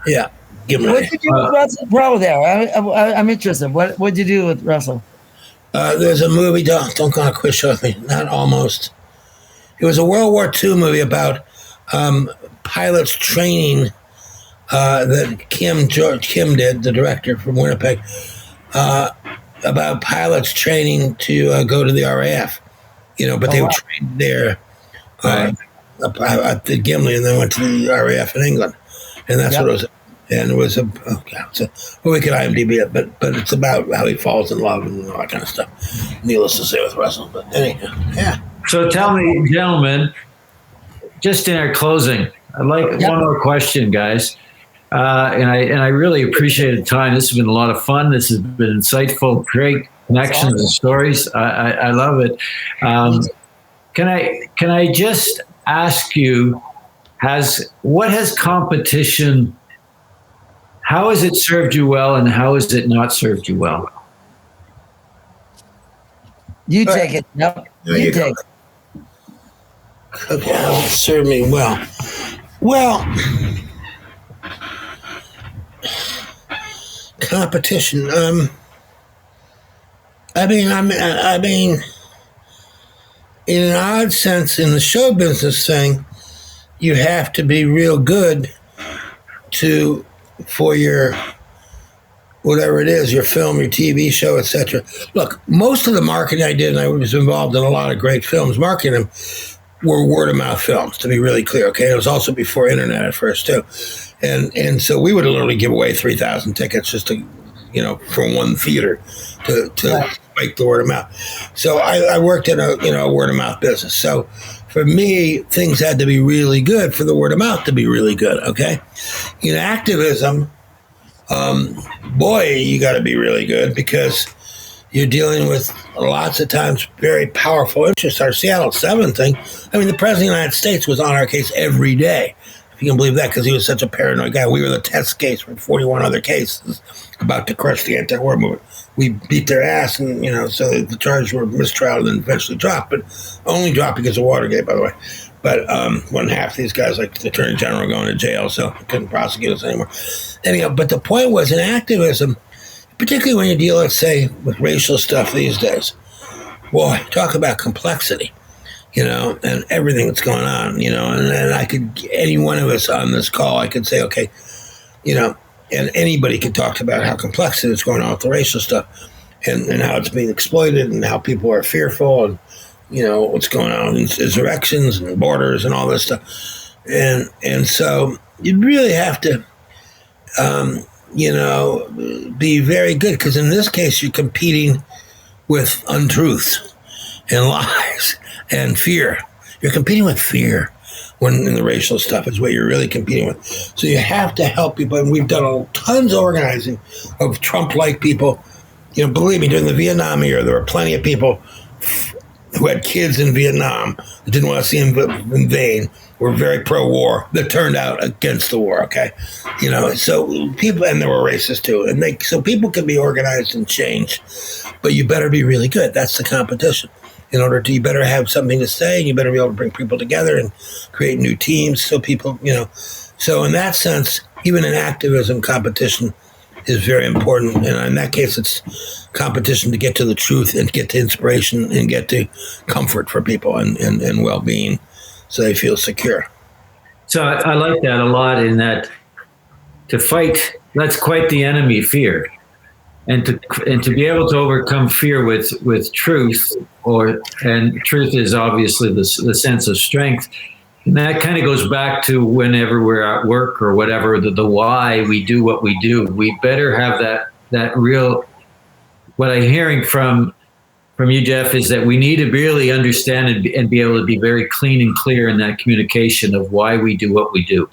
yeah. What did you do with Russell Crowe there? I'm interested. What did you do with Russell? There's a movie, don't go on a quiz show with me, not almost. It was a World War II movie about pilots training that Kim did, the director from Winnipeg, about pilots training to go to the RAF. But they were trained there at the Gimli and then went to the RAF in England. and that's what it was. And it was it's a wicked IMDb, but it's about how he falls in love and all that kind of stuff. Needless to say with wrestling, but anyhow, yeah. So tell me, gentlemen, just in our closing, I'd like one more question, guys. And I really appreciate the time. This has been a lot of fun. This has been insightful, great connections and stories. I love it. Can I just ask you, what has competition? How has it served you well, and how has it not served you well? You take it. No, you take it. Okay, how it served me well. Well, competition. I mean, in an odd sense, in the show business thing, you have to be real good for your whatever it is, your film, your TV show, etc. Look, most of the marketing I did, and I was involved in a lot of great films, marketing them, were word of mouth films, to be really clear. Okay, it was also before internet at first too, and so we would literally give away 3,000 tickets just to, from one theater to make the word of mouth. So I worked in a word of mouth business. So for me, things had to be really good for the word of mouth to be really good. Okay, in activism, boy, you got to be really good because you're dealing with lots of times very powerful interests. Our Seattle 7 thing, I mean, the President of the United States was on our case every day, if you can believe that, because he was such a paranoid guy. We were the test case for 41 other cases about to crush the anti-war movement. We beat their ass, and, so the charges were mistrial and eventually dropped, but only dropped because of Watergate, by the way. But when half these guys, like the Attorney General, going to jail, so couldn't prosecute us anymore. Anyhow, but the point was, in activism, particularly when you deal, let's say, with racial stuff these days, boy, talk about complexity, and everything that's going on, and I could, any one of us on this call, I could say, okay, and anybody could talk about how complex it is going on with the racial stuff and how it's being exploited and how people are fearful and, what's going on in insurrections and borders and all this stuff. And so you really have to, be very good, because in this case, you're competing with untruths and lies and fear. You're competing with fear when in the racial stuff is what you're really competing with. So you have to help people. And we've done tons of organizing of Trump-like people. Believe me, during the Vietnam era, there were plenty of people who had kids in Vietnam that didn't want to see him invade, were very pro-war, that turned out against the war, okay? So people, and there were racists too, and so people can be organized and change, but you better be really good. That's the competition. You better have something to say, and you better be able to bring people together and create new teams so people, So in that sense, even in activism, competition is very important. And in that case, it's competition to get to the truth and get to inspiration and get to comfort for people and well-being so they feel secure. So I like that a lot, in that to fight, that's quite the enemy, fear. And to be able to overcome fear with truth, and truth is obviously the sense of strength. And that kind of goes back to whenever we're at work or whatever, the why we do what we do. We better have that real, what I'm hearing from you, Jeff, is that we need to really understand and be able to be very clean and clear in that communication of why we do what we do.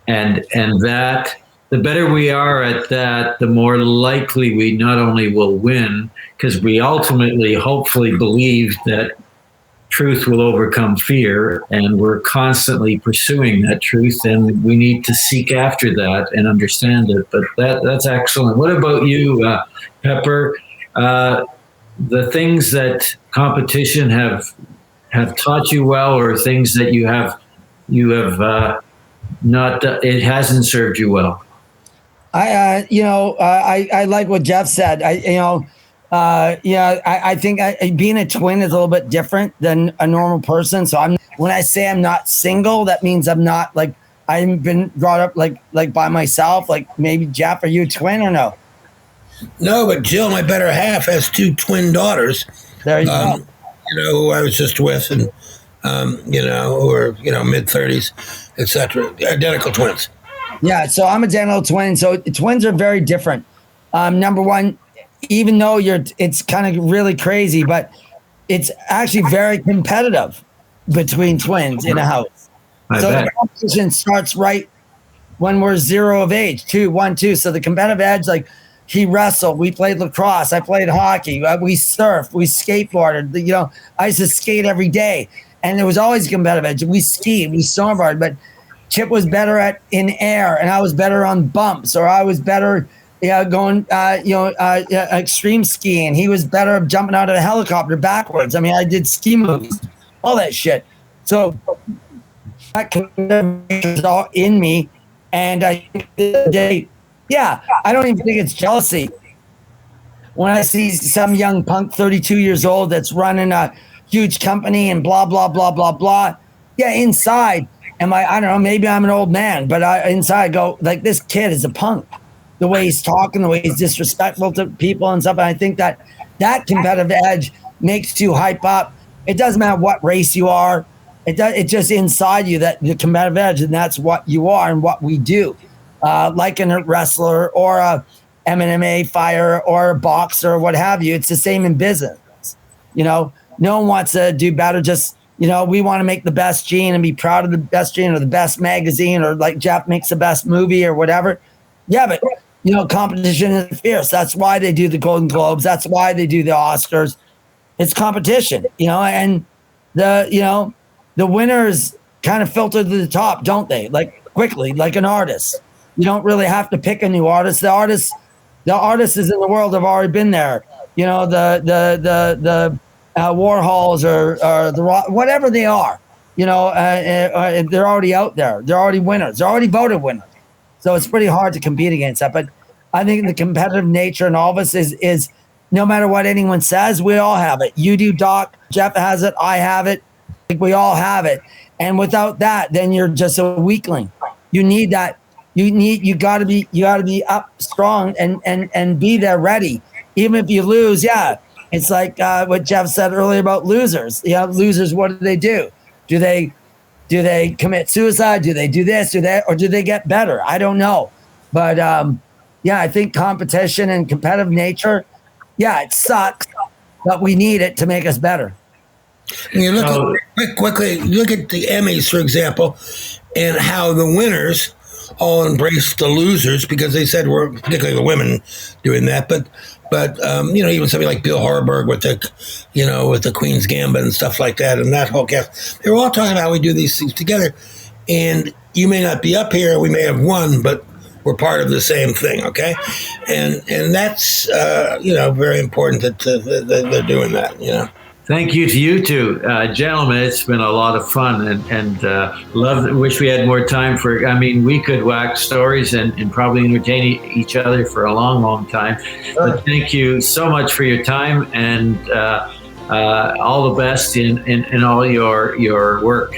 And that, the better we are at that, the more likely we not only will win, because we ultimately, hopefully, believe that truth will overcome fear, and we're constantly pursuing that truth, and we need to seek after that and understand it. But that's excellent. What about you, Pepper? The things that competition have taught you well, or things that you have not, it hasn't served you well? I like what Jeff said. I think being a twin is a little bit different than a normal person. So when I say I'm not single, that means I'm not like, I haven't been brought up like by myself. Like maybe Jeff, are you a twin or no? No, but Jill, my better half, has 2 twin daughters. There you go. Who I was just with, and who are mid-30s, etc. Identical twins. Yeah, so I'm identical twin. So twins are very different. Number one, even though it's kind of really crazy, but it's actually very competitive between twins in a house. So the competition starts right when we're 0 of age, 2, 1, 2. So the competitive edge, like he wrestled, we played lacrosse, I played hockey, we surfed, we skateboarded. You know, I used to skate every day, and there was always a competitive edge. We skied, we snowboarded, but Chip was better in air, and I was better on bumps, or I was better going extreme skiing. He was better at jumping out of a helicopter backwards. I mean, I did ski movies, all that shit. So that is all in me. And I don't even think it's jealousy. When I see some young punk 32 years old that's running a huge company and blah, blah, blah, blah, blah. Yeah, inside, I don't know, maybe I'm an old man, but inside I go, like, this kid is a punk. The way he's talking, the way he's disrespectful to people and stuff. And I think that competitive edge makes you hype up. It doesn't matter what race you are. It's just inside you, that the competitive edge, and that's what you are and what we do. Like a wrestler or a MMA fighter or a boxer or what have you. It's the same in business. You know, no one wants to do better. Just, you know, we want to make the best gene and be proud of the best gene or the best magazine, or like Jeff makes the best movie or whatever. Yeah, but you know, competition is fierce. That's why they do the Golden Globes. That's why they do the Oscars. It's competition, you know, and the winners kind of filter to the top, don't they? Like quickly, like an artist. You don't really have to pick a new artist. The artists in the world have already been there. You know, the Warhols or the whatever they are. You know, they're already out there. They're already winners. They're already voted winners. So it's pretty hard to compete against that. But I think the competitive nature in all of us is no matter what anyone says, we all have it. You do, Doc. Jeff has it. I have it. We all have it. And without that, then you're just a weakling. You need that. You got to be up strong and be there ready. Even if you lose, yeah. It's like what Jeff said earlier about losers. Yeah, losers, what do? Do they commit suicide? Do they do this, do that, or do they get better? I don't know. But I think competition and competitive nature, it sucks, but we need it to make us better. And you look quickly, look at the Emmys, for example, and how the winners all embraced the losers because they said we're, particularly the women, doing that. But even somebody like Bill Harburg with the Queen's Gambit and stuff like that, and that whole cast, they were all talking about how we do these things together. And you may not be up here, we may have won, but we're part of the same thing, okay? And that's very important that they're doing that, you know. Thank you to you two, gentlemen. It's been a lot of fun, and wish we had more time for. I mean, we could wax stories and probably entertain each other for a long, long time. Sure. But thank you so much for your time, and all the best in all your work.